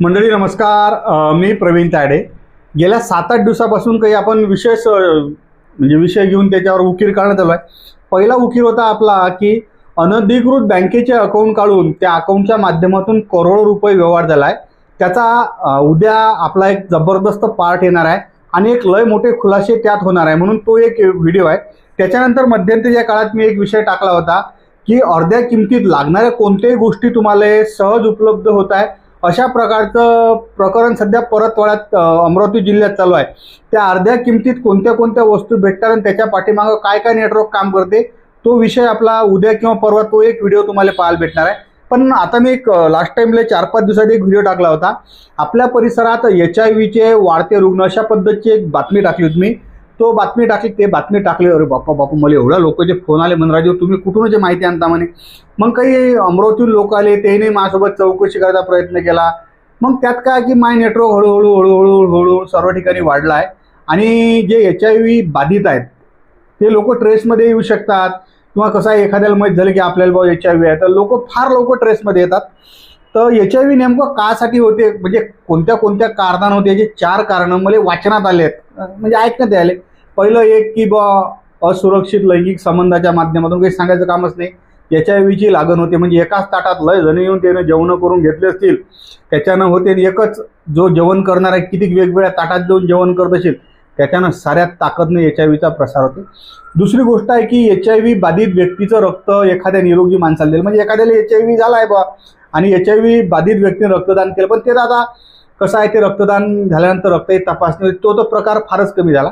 मंडळी नमस्कार. मी प्रवीण तायडे. गेल्या 7-8 दिवसापासून काही आपण विशेष विषय घेऊन त्याच्यावर उकीर काढण्यात आलो आहे. पहिला उकीर होता आपला की अनधिकृत बँकेचे अकाउंट काढून त्या अकाउंटच्या माध्यमातून करोडो रुपये व्यवहार झाला आहे. त्याचा उद्या आपला एक जबरदस्त पार्ट येणार आहे आणि एक लय मोठे खुलासे त्यात होणार आहे, म्हणून तो एक व्हिडिओ आहे. त्याच्यानंतर मध्यंतरीच्या काळात मी एक विषय टाकला होता की अर्ध्या किमतीत लागणाऱ्या कोणत्याही गोष्टी तुम्हाला सहज उपलब्ध होत आहे. अशा प्रकारचं प्रकरण सध्या परतवाड्यात अमरावती जिल्ह्यात चालू आहे. त्या अर्ध्या किमतीत कोणत्या कोणत्या वस्तू भेटतात आणि त्याच्या पाठीमागं काय काय नेटवर्क काम करते, तो विषय आपला उद्या किंवा परवा तो एक व्हिडिओ तुम्हाला पाहायला भेटणार आहे. पण आता मी एक लास्ट टाइमला 4-5 दिवसात एक व्हिडिओ टाकला होता. आपल्या परिसरात HIV वाढते रुग्ण अशा पद्धतीची एक बातमी टाकली होती मी. तो बातमी टाकली अरे बापा मला एवढ्या लोकांचे फोन आले, मनराजे तुम्ही कुठून माहिती आणता म्हणे. मग काही अमरावतीहून लोक आले, त्यांनी माझ्यासोबत चौकशी करायचा प्रयत्न केला. मग त्यात काय की माय नेटवर्क हळूहळू सर्व ठिकाणी वाढला आहे आणि जे HIV बाधित आहेत ते लोक ट्रेसमध्ये येऊ शकतात. किंवा कसं आहे, एखाद्याला माहीत झालं की आपल्याला बाबा HIV आहे तर लोक फार लवकर ट्रेसमध्ये येतात. तर HIV नेमकं कासाठी होते, म्हणजे कोणत्या कोणत्या कारणानं होते, याचे 4 कारणं मला वाचनात आले आहेत, म्हणजे ऐकण्यात आले. पहिलं एक की असुरक्षित लैंगिक संबंधाच्या माध्यमातून, काही सांगायचं कामच नाही, HIV लागण होते. म्हणजे एकाच ताटात लय जण येऊन त्यानं जेवण करून घेतले असतील, त्याच्यानं होते. एकच जो जेवण करणार आहे किती वेगवेगळ्या ताटात जाऊन जेवण करत असेल, त्याच्यानं साऱ्या ताकदने HIVचा प्रसार होते. दुसरी गोष्ट आहे की HIV बाधित व्यक्तीचं रक्त एखाद्या निरोगी माणसाला दिलं, म्हणजे एखाद्याला HIV झाला आहे बा आणि HIV बाधित व्यक्तीने रक्तदान केलं, पण ते आता कसं आहे, ते रक्तदान झाल्यानंतर रक्त तपासणी तो प्रकार फारच कमी झाला.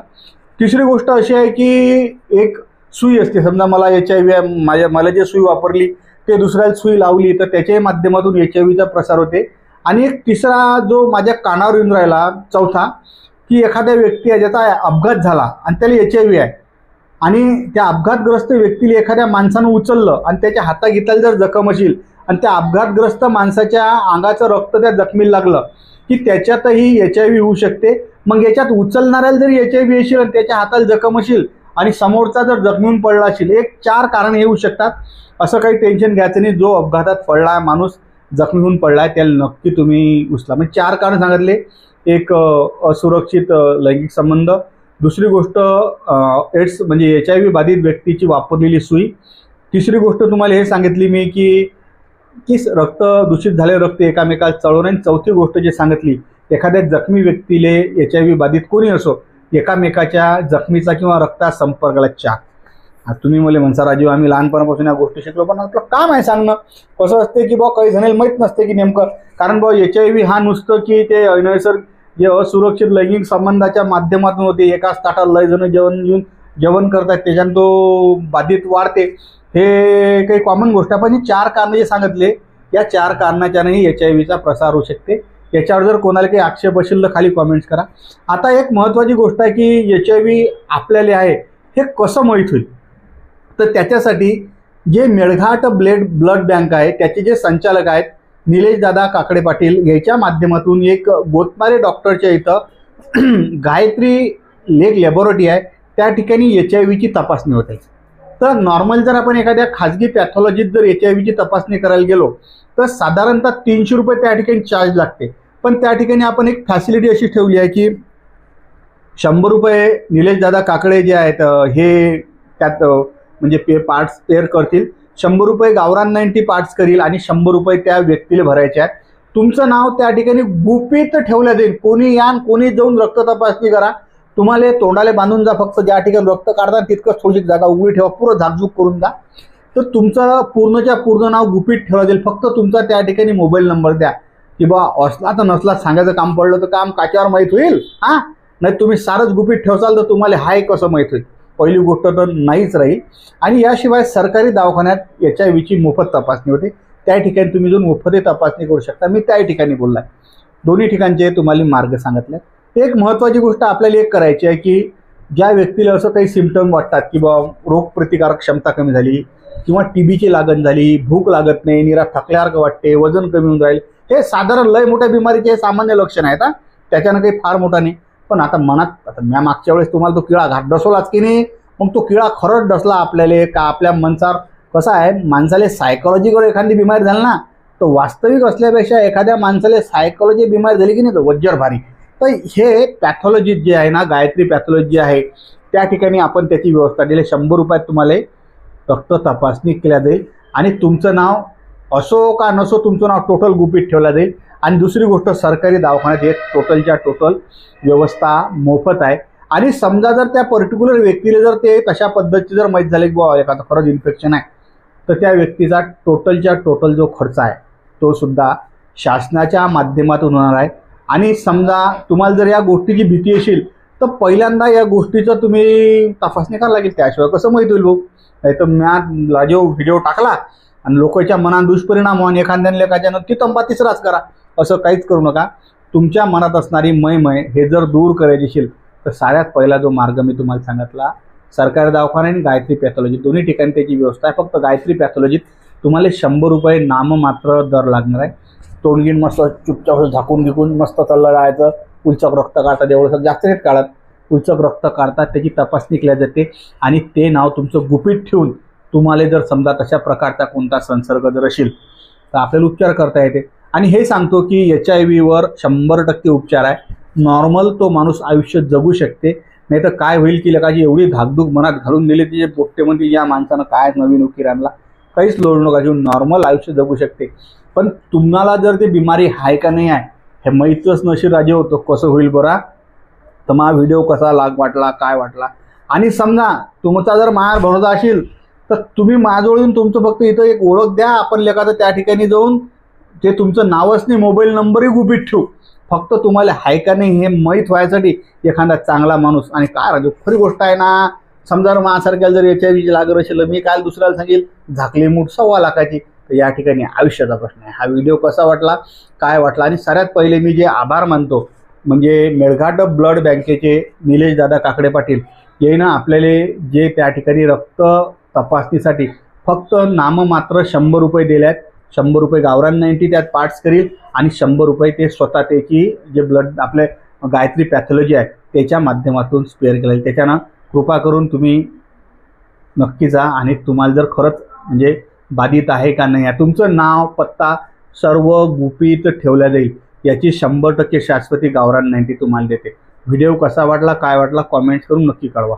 तिसरी गोष्ट अशी आहे की एक सुई असते, समजा मला HIV आहे, मला जे सुई वापरली ते दुसऱ्याला सुई लावली तर त्याच्याही माध्यमातून HIVचा प्रसार होते. आणि एक तिसरा जो माझ्या कानावर येऊन राहिला, चौथा, की एखाद्या व्यक्ती आहे ज्याचा अपघात झाला आणि त्याला HIV आहे आणि त्या अपघातग्रस्त व्यक्तीला एखाद्या माणसानं उचललं आणि त्याच्या हातागीताला जर जखम असेल आणि त्या अपघातग्रस्त माणसाच्या अंगाचं रक्त त्या जखमीला लागलं की त्याच्यातही HIV होऊ शकते. मग याच्यात उचलणाऱ्याला जरी HIV असेल आणि त्याच्या हाताला जखम असेल आणि समोरचा जर जखमीहून पडला असेल, एक 4 कारण येऊ शकतात. असं काही टेन्शन घ्यायचं नाही. जो अपघातात पडला आहे माणूस, जखमी होऊन पडला आहे, त्याला नक्की तुम्ही उचला. म्हणजे 4 कारण सांगितले. एक असुरक्षित लैंगिक संबंध, दुसरी गोष्ट एड्स म्हणजे HIV बाधित व्यक्तीची वापरलेली सुई, तिसरी गोष्ट तुम्हाला हे सांगितली मी की रक्त दूषित झाले, रक्त एकामेकाला चढवून, आणि चौथी गोष्ट जी सांगितली, एखाद्या जखमी व्यक्तीले HIV बाधित कोणी असो एकामेकाच्या जखमीचा किंवा रक्ता संपर्काला चाक. तुम्ही मला म्हणसा राजीव आम्ही लहानपणापासून या गोष्टी शिकलो, पण आपलं काम आहे सांगणं. कसं असते की काही जणांना माहीत नसते की नेमकं, कारण HIV हा नुसतं की ते अनैसर्गिक जे असुरक्षित लैंगिक संबंधाच्या माध्यमातून होते, एकाच ताटात लय जण जेवण करतात त्याच्यानं तो बाधित वाढते, हे काही कॉमन गोष्ट आहे. पण ही 4 कारणं जे सांगितले, या 4 कारणाच्यानंही HIVचा प्रसार होऊ शकते. याच्यावर जर कोणाला काही आक्षेप असेल तर खाली कॉमेंट्स करा. आता एक महत्त्वाची गोष्ट आहे की HIV आपल्याला आहे हे कसं माहीत होईल, तर त्याच्यासाठी जे मेळघाट ब्लड बँक आहे त्याचे जे संचालक आहेत निलेश दादा काकडे पाटील, याच्या माध्यमातून एक गोतमारे डॉक्टरच्या इथं गायत्री लेक लॅबोरेटरी आहे, त्या ठिकाणी HIVची तपासणी होते. तर नॉर्मल जर आपण एखाद्या खाजगी पॅथॉलॉजीत जर HIVची तपासणी करायला गेलो तर साधारणतः 300 रुपये त्या ठिकाणी चार्ज लागते. पण त्या ठिकाणी आपण एक फॅसिलिटी अशी ठेवली आहे की 100 रुपये निलेश दादा काकडे जे आहेत हे त्यात म्हणजे पार्ट्स पेअर करतील, 100 रुपये गावरान 90 पार्ट्स करील आणि 100 रुपये त्या व्यक्तीला भरायचे आहेत. तुमचं नाव त्या ठिकाणी गुपित ठेवलं जाईल. कोणी या कोणी जाऊन रक्त तपासणी करा, तुम्हाला तोंडाला बांधून जा, फक्त ज्या ठिकाणी रक्त काढता तितकंच थोडीशी जागा उघडी ठेवा, पुरं झाकझूक करून जा. तर तुमचं पूर्णच्या पूर्ण नाव गुपित ठेवलं जाईल. फक्त तुमचा त्या ठिकाणी मोबाईल नंबर द्या, की बा असला तर नसला सांगायचं काम पडलं तर काम काच्यावर माहीत होईल. नाही तुम्ही सारंच गुपित ठेवसाल तर तुम्हाला हाय कसं माहीत होईल, पहिली गोष्ट तर नाहीच राहील. आणि याशिवाय सरकारी दवाखान्यात HIVची मोफत तपासणी होते, त्या ठिकाणी तुम्ही जाऊन मोफत तपासणी करू शकता. मी त्या ठिकाणी बोलला आहे. दोन्ही ठिकाणचे तुम्हाला मार्ग सांगितले. एक महत्त्वाची गोष्ट आपल्याला एक करायची आहे की ज्या व्यक्तीला असं काही सिम्पटम वाटतात की बा रोगप्रतिकारक क्षमता कमी झाली किंवा TBची लागण झाली, भूक लागत नाही, निरा थकल्यासारखं वाटते, वजन कमी होऊन राहील, हे साधारण लय मोठ्या बिमारीचे सामान्य लक्षण आहेत. त्याच्यानं काही फार मोठा नाही. पण आता मनात, आता मी मागच्या वेळेस तुम्हाला तो किळा घाट डसवलाच की नाही, मग तो किळा खरंच डसला आपल्याला का आपल्या मनसार. कसं आहे, माणसाला सायकोलॉजिकल एखादी बिमारी झाली ना तर वास्तविक असल्यापेक्षा एखाद्या माणसाला सायकोलॉजी बिमारी झाली की नाही तर वज्जर भारी. तर हे पॅथॉलॉजी जे आहे ना, गायत्री पॅथॉलॉजी आहे, त्या ठिकाणी आपण त्याची व्यवस्था दिली. 100 रुपयात तुम्हाला रक्त तपासणी केल्या जाईल आणि तुमचं नाव असो का नसो तुमचं नाव टोटल गुपित ठेवलं जाईल. आणि दुसरी गोष्ट, सरकारी दवाखान्यात हे टोटलच्या टोटल व्यवस्था मोफत आहे. आणि समजा जर त्या पर्टिक्युलर व्यक्तीला जर ते तशा पद्धतीची जर माहीत झाले की बुवा एखादं खरंच इन्फेक्शन आहे, तर त्या व्यक्तीचा टोटलच्या टोटल जो खर्च आहे तो सुद्धा शासनाच्या माध्यमातून होणार आहे. आणि समजा तुम्हाला जर या गोष्टीची भीती असेल तर पहिल्यांदा या गोष्टीचं तुम्ही तपासणी करायला लागेल, त्याशिवाय कसं माहीत होईल भाऊ. नाही तर म्या जो व्हिडिओ टाकला आणि लोकांच्या मनात दुष्परिणाम होऊन एखाद्याने लेखाच्यानं ती तंबा तिसराच करा, असं काहीच करू नका. तुमच्या मनात असणारी मय हे जर दूर करायची असेल तर सगळ्यात पहिला जो मार्ग मी तुम्हाला सांगितला, सरकारी दवाखाना आणि गायत्री पॅथॉलॉजी दोन्ही ठिकाणी त्याची व्यवस्था आहे. फक्त गायत्री पॅथॉलॉजीत तुम्हाला 100 रुपये नाममात्र दर लागणार आहे. तोंडगीन मस्त चुपचाप झाकून घेऊन मस्त चाललं जायचं. उलचक रक्त काढतात, एवढं जास्त नाहीत काढत, उलचक रक्त काढतात, त्याची तपासणी केली जाते आणि ते नाव तुमचं गुपित ठेवून तुम्हाला जर समजा तशा प्रकारचा कोणता संसर्ग जर असेल तर आपल्याला उपचार करता येते. आणि हे सांगतो की HIV वर 100% उपचार आहे. नॉर्मल तो माणूस आयुष्य जगू शकते. नाही तर काय होईल की लोकांची एवढी धाकधूक मनात घालून दिली तिचे पोट्टेमध्ये या माणसानं काय नवीन उकीर आणला, काहीच लोड नका घेऊन, नॉर्मल आयुष्य जगू शकते. पण तुम्हाला जर ते बिमारी आहे का नाही आहे हे माहीतच नशील राजे होतो कसं होईल बरा. तर माझा व्हिडिओ कसा वाटला, काय वाटला, आणि समजा तुमचा जर माझ्यावर भरोसा असेल तर तुम्ही माझ्याजवळ येऊन तुमचं फक्त इथं एक ओळख द्या, आपण लेखाचं त्या ठिकाणी जाऊन ते तुमचं नावच नाही मोबाईल नंबरही गुपित ठेवू. फक्त तुम्हाला आहे का नाही हे माहीत व्हायसाठी एखादा चांगला माणूस. आणि काय राजू खरी गोष्ट आहे ना, समजा माझ्यासारख्याला जर HIV लागत असेल मी काय दुसऱ्याला सांगेल झाकली मूठ 1.25 लाखाची. तर या ठिकाणी आयुष्याचा प्रश्न आहे. हा व्हिडिओ कसा वाटला, काय वाटला, आणि सगळ्यात पहिले मी जे आभार मानतो म्हणजे मेळघाट ब्लड बँकेचे निलेश दादा काकडे पाटील यानं आपल्याला जे त्या ठिकाणी रक्त तपासणीसाठी फक्त नाममात्र 100 रुपये दिले आहेत. 100 रुपये गावरान 90 त्यात पार्ट्स करील आणि 100 रुपये ते स्वतः त्याची जे ब्लड आपले गायत्री पॅथॉलॉजी आहे त्याच्या माध्यमातून स्पेअर केलेलं. त्याच्यानं कृपा करून तुम्ही नक्की जा आणि तुम्हाला जर खरंच म्हणजे बाधित आहे का नाही आहे तुमचं नाव पत्ता सर्व गुपित ठेवल्या जाईल. याची 100% शाश्वती गावरान 90 तुम्हाला देते. व्हिडिओ कसा वाटला, काय वाटला, कॉमेंट्स करून नक्की कळवा.